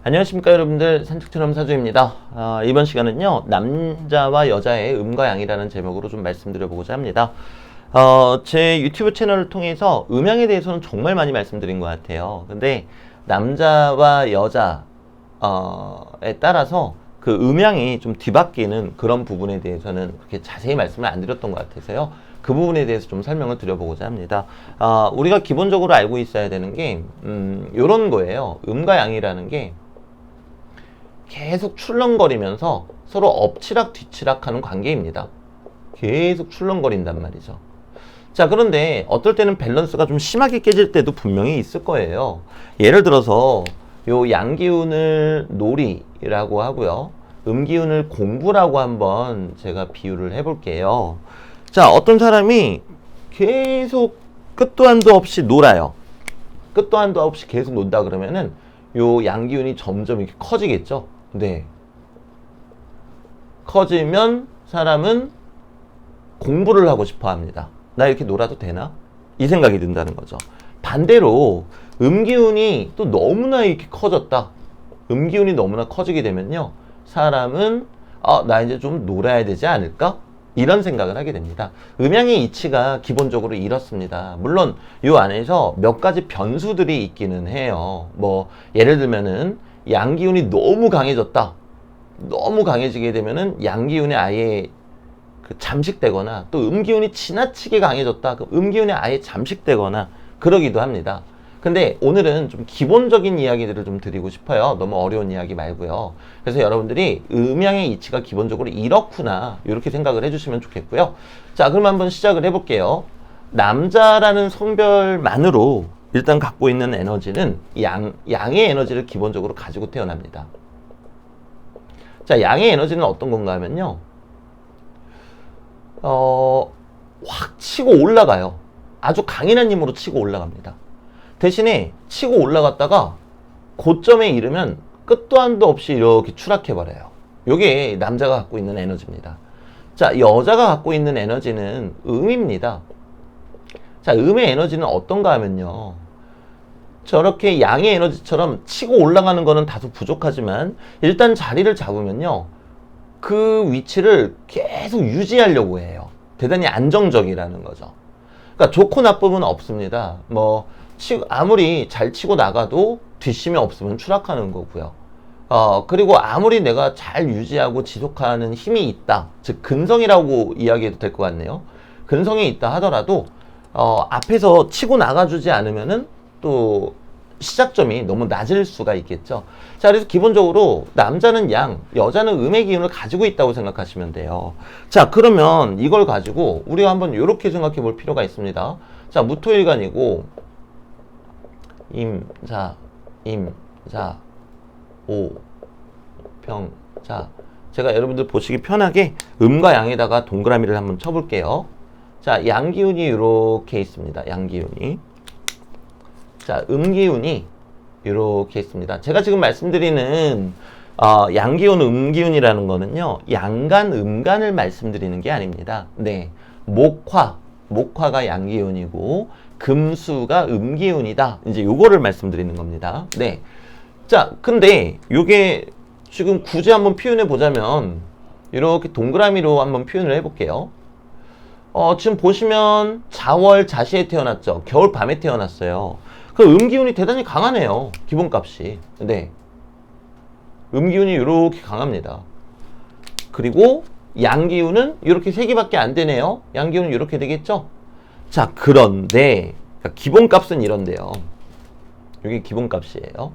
안녕하십니까 여러분들, 산책처럼 사주입니다. 이번 시간은요 남자와 여자의 음과 양이라는 제목으로 좀 말씀드려보고자 합니다. 제 유튜브 채널을 통해서 음양에 대해서는 정말 많이 말씀드린 것 같아요. 근데 남자와 여자에 따라서 그 음양이 좀 뒤바뀌는 그런 부분에 대해서는 그렇게 자세히 말씀을 안 드렸던 것 같아서요. 그 부분에 대해서 좀 설명을 드려보고자 합니다. 우리가 기본적으로 알고 있어야 되는 게 요런 거예요. 음과 양이라는 게 계속 출렁거리면서 서로 엎치락 뒤치락 하는 관계입니다. 계속 출렁거린단 말이죠. 자, 그런데 어떨 때는 밸런스가 좀 심하게 깨질 때도 분명히 있을 거예요. 예를 들어서 요 양기운을 놀이라고 하고요, 음기운을 공부라고 한번 제가 비유를 해볼게요. 자, 어떤 사람이 계속 끝도 한도 없이 놀아요. 끝도 한도 없이 계속 논다 그러면은 요 양기운이 점점 이렇게 커지겠죠. 네. 커지면 사람은 공부를 하고 싶어 합니다. 나 이렇게 놀아도 되나? 이 생각이 든다는 거죠. 반대로 음기운이 또 너무나 이렇게 커졌다. 음기운이 너무나 커지게 되면요, 사람은 나 이제 좀 놀아야 되지 않을까? 이런 생각을 하게 됩니다. 음양의 이치가 기본적으로 이렇습니다. 물론 이 안에서 몇 가지 변수들이 있기는 해요. 뭐 예를 들면은 양기운이 너무 강해졌다. 너무 강해지게 되면은 양기운이 아예 잠식되거나, 또 음기운이 지나치게 강해졌다. 그럼 음기운이 아예 잠식되거나 그러기도 합니다. 근데 오늘은 좀 기본적인 이야기들을 좀 드리고 싶어요. 너무 어려운 이야기 말고요. 그래서 여러분들이 음양의 이치가 기본적으로 이렇구나, 이렇게 생각을 해주시면 좋겠고요. 자, 그럼 한번 시작을 해볼게요. 남자라는 성별만으로 일단 갖고 있는 에너지는 양의 에너지를 기본적으로 가지고 태어납니다. 자, 양의 에너지는 어떤 건가 하면요, 확 치고 올라가요. 아주 강인한 힘으로 치고 올라갑니다. 대신에 치고 올라갔다가 고점에 이르면 끝도 한도 없이 이렇게 추락해버려요. 이게 남자가 갖고 있는 에너지입니다. 자, 여자가 갖고 있는 에너지는 음입니다. 자, 음의 에너지는 어떤가 하면요, 저렇게 양의 에너지처럼 치고 올라가는 거는 다소 부족하지만 일단 자리를 잡으면요, 그 위치를 계속 유지하려고 해요. 대단히 안정적이라는 거죠. 그러니까 좋고 나쁨은 없습니다. 뭐 아무리 잘 치고 나가도 뒷심이 없으면 추락하는 거고요. 그리고 아무리 내가 잘 유지하고 지속하는 힘이 있다, 즉 근성이라고 이야기해도 될 것 같네요. 근성이 있다 하더라도 앞에서 치고 나가주지 않으면은 또 시작점이 너무 낮을 수가 있겠죠. 자, 그래서 기본적으로 남자는 양, 여자는 음의 기운을 가지고 있다고 생각하시면 돼요. 자, 그러면 이걸 가지고 우리가 한번 이렇게 생각해 볼 필요가 있습니다. 자, 무토일간이고 임자, 오병자. 제가 여러분들 보시기 편하게 음과 양에다가 동그라미를 한번 쳐볼게요. 자, 양기운이 이렇게 있습니다. 양기운이. 자, 음기운이 이렇게 있습니다. 제가 지금 말씀드리는 양기운, 음기운이라는 거는요, 양간, 음간을 말씀드리는 게 아닙니다. 네, 목화가 양기운이고 금수가 음기운이다. 이제 요거를 말씀드리는 겁니다. 네. 자, 근데 요게 지금 굳이 한번 표현해 보자면 이렇게 동그라미로 한번 표현을 해볼게요. 지금 보시면 자월 자시에 태어났죠. 겨울 밤에 태어났어요. 그 음기운이 대단히 강하네요. 기본값이. 네. 음기운이 이렇게 강합니다. 그리고 양기운은 이렇게 3개밖에 안 되네요. 양기운은 이렇게 되겠죠? 자, 그런데 그러니까 기본값은 이런데요. 이게 기본값이에요.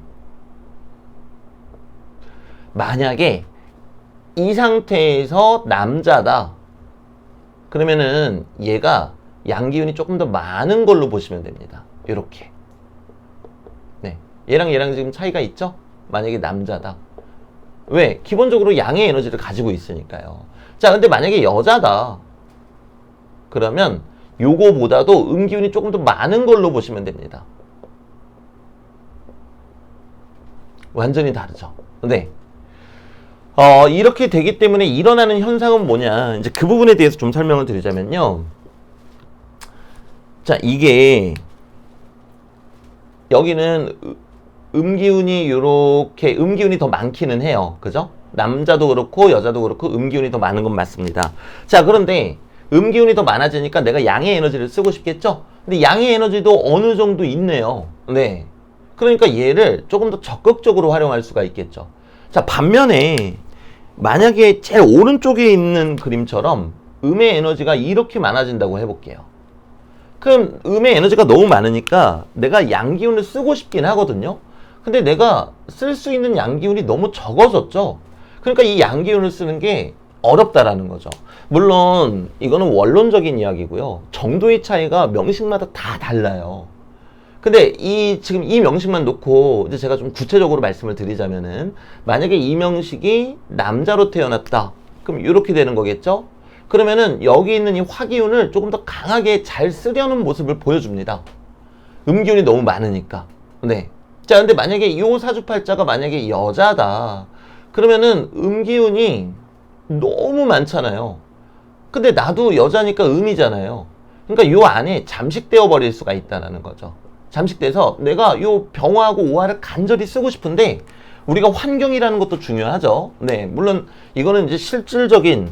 만약에 이 상태에서 남자다, 그러면은 얘가 양기운이 조금 더 많은 걸로 보시면 됩니다. 이렇게. 네, 얘랑 지금 차이가 있죠? 만약에 남자다. 왜? 기본적으로 양의 에너지를 가지고 있으니까요. 자, 근데 만약에 여자다, 그러면 요거보다도 음기운이 조금 더 많은 걸로 보시면 됩니다. 완전히 다르죠. 네. 이렇게 되기 때문에 일어나는 현상은 뭐냐, 이제 그 부분에 대해서 좀 설명을 드리자면요. 자, 이게 여기는 음기운이 요렇게 음기운이 더 많기는 해요. 그죠? 남자도 그렇고 여자도 그렇고 음기운이 더 많은 건 맞습니다. 자, 그런데 음기운이 더 많아지니까 내가 양의 에너지를 쓰고 싶겠죠? 근데 양의 에너지도 어느 정도 있네요. 네. 그러니까 얘를 조금 더 적극적으로 활용할 수가 있겠죠. 자, 반면에 만약에 제일 오른쪽에 있는 그림처럼 음의 에너지가 이렇게 많아진다고 해볼게요. 그럼 음의 에너지가 너무 많으니까 내가 양기운을 쓰고 싶긴 하거든요. 근데 내가 쓸 수 있는 양기운이 너무 적어졌죠. 그러니까 이 양기운을 쓰는 게 어렵다라는 거죠. 물론 이거는 원론적인 이야기고요. 정도의 차이가 명식마다 다 달라요. 근데 지금 이 명식만 놓고 이제 제가 좀 구체적으로 말씀을 드리자면은 만약에 이 명식이 남자로 태어났다. 그럼 이렇게 되는 거겠죠? 그러면은 여기 있는 이 화기운을 조금 더 강하게 잘 쓰려는 모습을 보여줍니다. 음기운이 너무 많으니까. 네. 자, 근데 만약에 이 사주팔자가 만약에 여자다. 그러면은 음기운이 너무 많잖아요. 근데 나도 여자니까 음이잖아요. 그러니까 요 안에 잠식되어 버릴 수가 있다는 거죠. 잠식돼서 내가 요 병화하고 오화를 간절히 쓰고 싶은데 우리가 환경이라는 것도 중요하죠. 네, 물론 이거는 이제 실질적인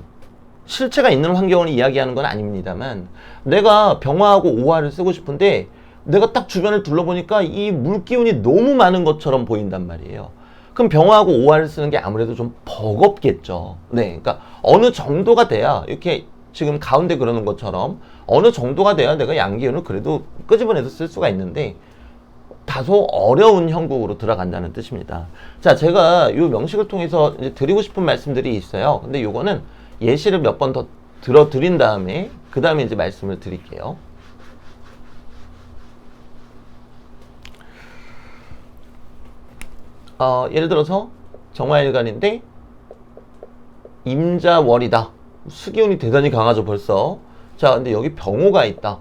실체가 있는 환경을 이야기하는 건 아닙니다만 내가 병화하고 오화를 쓰고 싶은데 내가 딱 주변을 둘러보니까 이 물기운이 너무 많은 것처럼 보인단 말이에요. 그럼 병화하고 오화를 쓰는 게 아무래도 좀 버겁겠죠. 네, 그러니까 어느 정도가 돼야 이렇게 지금 가운데 그러는 것처럼 어느 정도가 돼야 내가 양기운을 그래도 끄집어내서 쓸 수가 있는데 다소 어려운 형국으로 들어간다는 뜻입니다. 자, 제가 이 명식을 통해서 이제 드리고 싶은 말씀들이 있어요. 근데 요거는 예시를 몇 번 더 들어드린 다음에 그 다음에 이제 말씀을 드릴게요. 예를 들어서 정화일간인데 임자월이다. 수기운이 대단히 강하죠, 벌써. 자, 근데 여기 병호가 있다.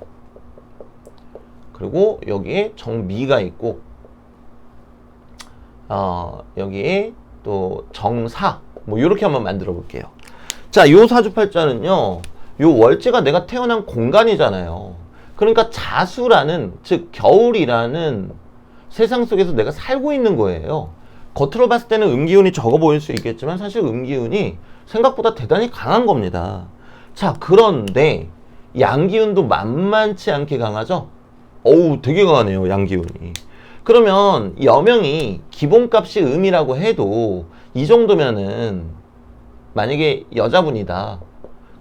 그리고 여기에 정미가 있고, 여기에 또 정사, 뭐, 요렇게 한번 만들어 볼게요. 자, 요 사주팔자는요, 요 월지가 내가 태어난 공간이잖아요. 그러니까 자수라는, 즉, 겨울이라는 세상 속에서 내가 살고 있는 거예요. 겉으로 봤을 때는 음기운이 적어 보일 수 있겠지만, 사실 음기운이 생각보다 대단히 강한 겁니다. 자, 그런데 양기운도 만만치 않게 강하죠? 어우, 되게 강하네요, 양기운이. 그러면 여명이 기본값이 음이라고 해도 이 정도면은 만약에 여자분이다.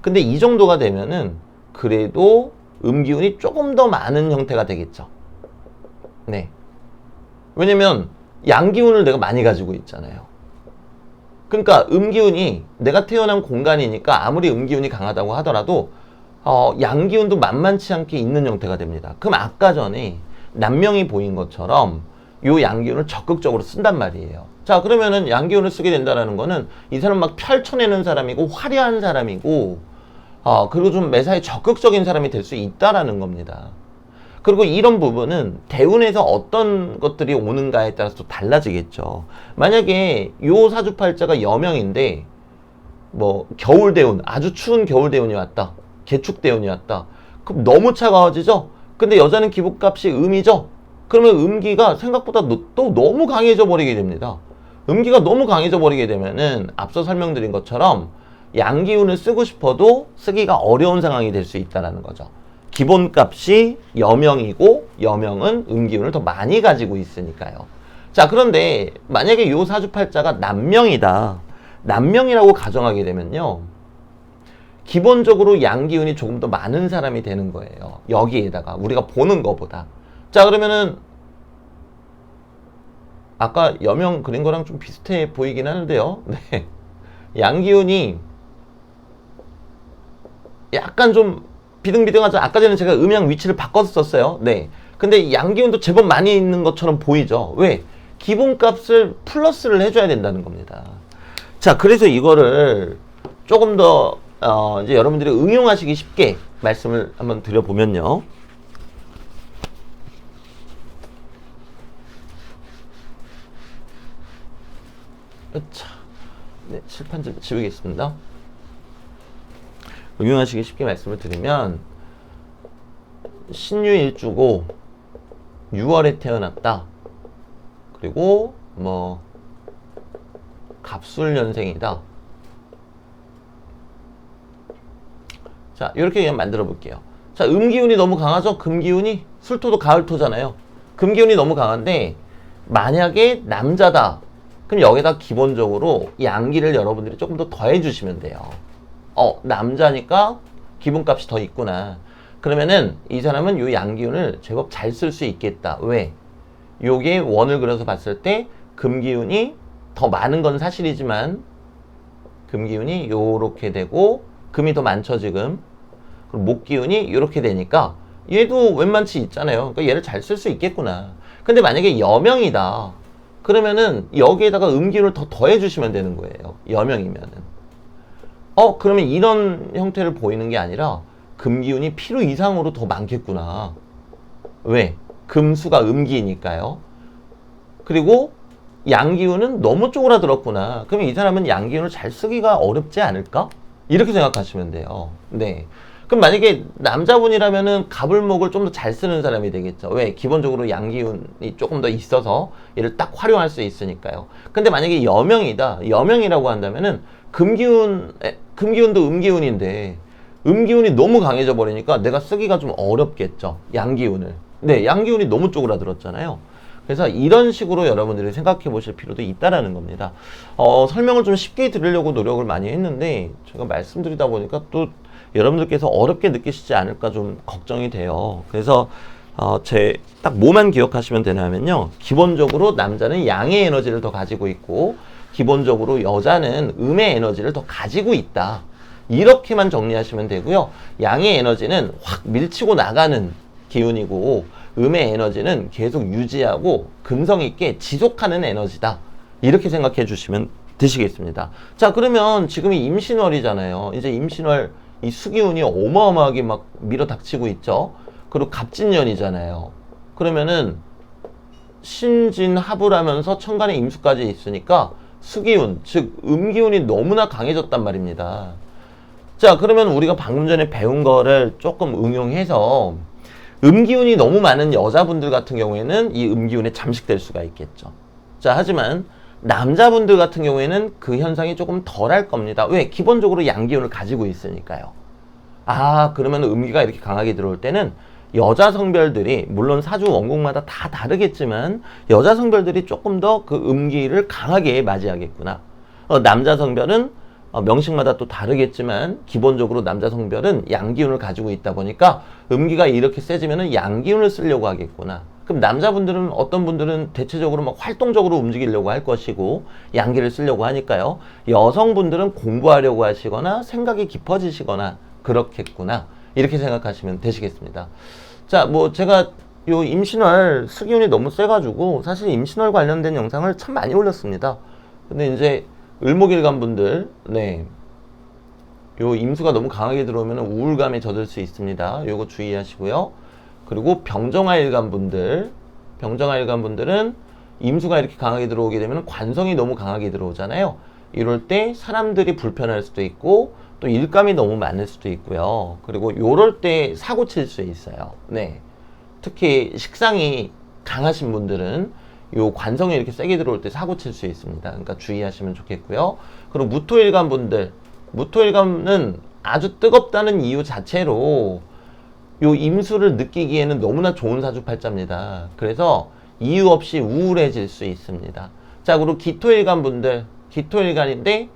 근데 이 정도가 되면은 그래도 음기운이 조금 더 많은 형태가 되겠죠. 네. 왜냐면 양기운을 내가 많이 가지고 있잖아요. 그러니까 음기운이 내가 태어난 공간이니까 아무리 음기운이 강하다고 하더라도 양기운도 만만치 않게 있는 형태가 됩니다. 그럼 아까 전에 남명이 보인 것처럼 요 양기운을 적극적으로 쓴단 말이에요. 자, 그러면은 양기운을 쓰게 된다는 거는 이 사람 막 펼쳐내는 사람이고 화려한 사람이고 그리고 좀 매사에 적극적인 사람이 될 수 있다라는 겁니다. 그리고 이런 부분은 대운에서 어떤 것들이 오는가에 따라서 또 달라지겠죠. 만약에 요 사주팔자가 여명인데 뭐 겨울 대운, 아주 추운 겨울 대운이 왔다. 개축 대운이 왔다. 그럼 너무 차가워지죠? 근데 여자는 기복값이 음이죠? 그러면 음기가 생각보다 또 너무 강해져 버리게 됩니다. 음기가 너무 강해져 버리게 되면은 앞서 설명드린 것처럼 양기운을 쓰고 싶어도 쓰기가 어려운 상황이 될 수 있다는 거죠. 기본값이 여명이고 여명은 음기운을 더 많이 가지고 있으니까요. 자, 그런데 만약에 요 사주팔자가 남명이다. 남명이라고 가정하게 되면요. 기본적으로 양기운이 조금 더 많은 사람이 되는 거예요. 여기에다가 우리가 보는 것보다. 자, 그러면은 아까 여명 그린 거랑 좀 비슷해 보이긴 하는데요. 네. 양기운이 약간 좀 비등비등하죠. 아까 전에 제가 음양 위치를 바꿔서 썼어요. 네. 근데 양기운도 제법 많이 있는 것처럼 보이죠. 왜? 기본값을 플러스를 해줘야 된다는 겁니다. 자, 그래서 이거를 조금 더 이제 여러분들이 응용하시기 쉽게 말씀을 한번 드려보면요. 자, 네, 칠판 좀 지우겠습니다. 응용하시기 쉽게 말씀을 드리면 신유일주고 6월에 태어났다. 그리고 뭐 갑술년생이다. 자, 이렇게 그냥 만들어 볼게요. 자, 음기운이 너무 강하죠? 금기운이? 술토도 가을토잖아요. 금기운이 너무 강한데 만약에 남자다. 그럼 여기다 기본적으로 양기를 여러분들이 조금 더 더해 주시면 돼요. 남자니까 기본값이 더 있구나. 그러면은 이 사람은 요 양기운을 제법 잘 쓸 수 있겠다. 왜? 요게 원을 그려서 봤을 때 금기운이 더 많은 건 사실이지만 금기운이 요렇게 되고 금이 더 많죠 지금. 그리고 목기운이 요렇게 되니까 얘도 웬만치 있잖아요. 그러니까 얘를 잘 쓸 수 있겠구나. 근데 만약에 여명이다. 그러면은 여기에다가 음기운을 더 더해 주시면 되는 거예요. 여명이면은. 그러면 이런 형태를 보이는 게 아니라 금기운이 필요 이상으로 더 많겠구나. 왜? 금수가 음기니까요. 그리고 양기운은 너무 쪼그라들었구나. 그러면 이 사람은 양기운을 잘 쓰기가 어렵지 않을까? 이렇게 생각하시면 돼요. 네. 그럼 만약에 남자분이라면은 갑을목을 좀 더 잘 쓰는 사람이 되겠죠. 왜? 기본적으로 양기운이 조금 더 있어서 얘를 딱 활용할 수 있으니까요. 근데 만약에 여명이다. 여명이라고 한다면은 금기운도 음기운인데 음기운이 너무 강해져 버리니까 내가 쓰기가 좀 어렵겠죠. 양기운을. 네, 양기운이 너무 쪼그라들었잖아요. 그래서 이런 식으로 여러분들이 생각해 보실 필요도 있다라는 겁니다. 설명을 좀 쉽게 드리려고 노력을 많이 했는데 제가 말씀드리다 보니까 또 여러분들께서 어렵게 느끼시지 않을까 좀 걱정이 돼요. 그래서 제 딱 뭐만 기억하시면 되냐면요. 기본적으로 남자는 양의 에너지를 더 가지고 있고 기본적으로 여자는 음의 에너지를 더 가지고 있다. 이렇게만 정리하시면 되고요. 양의 에너지는 확 밀치고 나가는 기운이고 음의 에너지는 계속 유지하고 금성 있게 지속하는 에너지다. 이렇게 생각해 주시면 되시겠습니다. 자, 그러면 지금이 임신월이잖아요. 이제 임신월 이 수기운이 어마어마하게 막 밀어닥치고 있죠. 그리고 갑진년이잖아요. 그러면은 신진합을 하면서 천간에 임수까지 있으니까 수기운, 즉 음기운이 너무나 강해졌단 말입니다. 자, 그러면 우리가 방금 전에 배운 거를 조금 응용해서 음기운이 너무 많은 여자분들 같은 경우에는 이 음기운에 잠식될 수가 있겠죠. 자, 하지만 남자분들 같은 경우에는 그 현상이 조금 덜할 겁니다. 왜? 기본적으로 양기운을 가지고 있으니까요. 그러면 음기가 이렇게 강하게 들어올 때는 여자 성별들이 물론 사주 원국마다 다 다르겠지만 여자 성별들이 조금 더 그 음기를 강하게 맞이하겠구나. 남자 성별은 명식마다 또 다르겠지만 기본적으로 남자 성별은 양기운을 가지고 있다 보니까 음기가 이렇게 세지면은 양기운을 쓰려고 하겠구나. 그럼 남자분들은 어떤 분들은 대체적으로 막 활동적으로 움직이려고 할 것이고 양기를 쓰려고 하니까요. 여성분들은 공부하려고 하시거나 생각이 깊어지시거나 그렇겠구나. 이렇게 생각하시면 되시겠습니다. 자, 뭐 제가 요 임신월 수기운이 너무 세가지고 사실 임신월 관련된 영상을 참 많이 올렸습니다. 근데 이제 을목일간 분들, 네, 요 임수가 너무 강하게 들어오면 우울감에 젖을 수 있습니다. 요거 주의하시고요. 그리고 병정화일간 분들, 병정화일간 분들은 임수가 이렇게 강하게 들어오게 되면 관성이 너무 강하게 들어오잖아요. 이럴 때 사람들이 불편할 수도 있고 또 일감이 너무 많을 수도 있고요. 그리고 요럴 때 사고 칠 수 있어요. 네, 특히 식상이 강하신 분들은 요 관성이 이렇게 세게 들어올 때 사고 칠 수 있습니다. 그러니까 주의하시면 좋겠고요. 그리고 무토일간 분들, 무토일간은 아주 뜨겁다는 이유 자체로 요 임수를 느끼기에는 너무나 좋은 사주팔자입니다. 그래서 이유 없이 우울해질 수 있습니다. 자, 그리고 기토일간 분들, 기토일간인데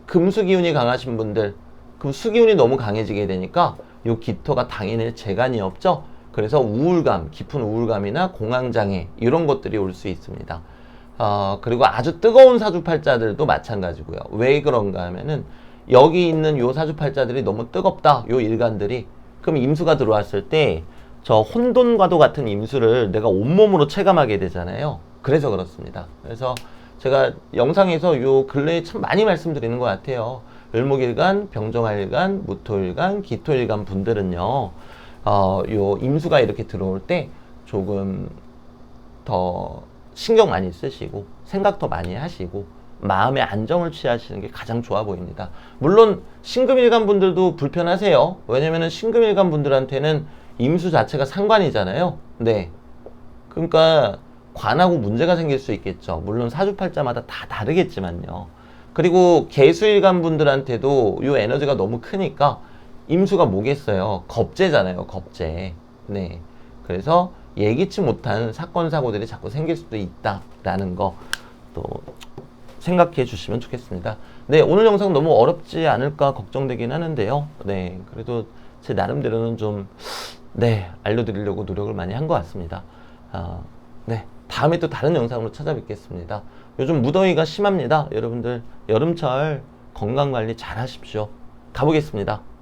금수기운이 강하신 분들, 그럼 수기운이 너무 강해지게 되니까 요 기토가 당연히 재간이 없죠. 그래서 우울감, 깊은 우울감이나 공황장애 이런 것들이 올 수 있습니다. 그리고 아주 뜨거운 사주팔자들도 마찬가지고요. 왜 그런가 하면은 여기 있는 요 사주팔자들이 너무 뜨겁다. 요 일간들이. 그럼 임수가 들어왔을 때 저 혼돈과도 같은 임수를 내가 온몸으로 체감하게 되잖아요. 그래서 그렇습니다. 그래서 제가 영상에서 요 근래에 참 많이 말씀드리는 것 같아요. 을목일간, 병정화일간, 무토일간, 기토일간 분들은요. 요 임수가 이렇게 들어올 때 조금 더 신경 많이 쓰시고 생각 더 많이 하시고 마음의 안정을 취하시는 게 가장 좋아 보입니다. 물론 신금일간 분들도 불편하세요. 왜냐면은 신금일간 분들한테는 임수 자체가 상관이잖아요. 네. 그러니까 관하고 문제가 생길 수 있겠죠. 물론 사주팔자마다 다 다르겠지만요. 그리고 개수일간 분들한테도 이 에너지가 너무 크니까 임수가 뭐겠어요? 겁재잖아요. 겁재. 네. 그래서 예기치 못한 사건 사고들이 자꾸 생길 수도 있다라는 거 또 생각해 주시면 좋겠습니다. 네, 오늘 영상 너무 어렵지 않을까 걱정되긴 하는데요. 네, 그래도 제 나름대로는 좀 네, 알려드리려고 노력을 많이 한 것 같습니다. 네, 다음에 또 다른 영상으로 찾아뵙겠습니다. 요즘 무더위가 심합니다. 여러분들 여름철 건강관리 잘 하십시오. 가보겠습니다.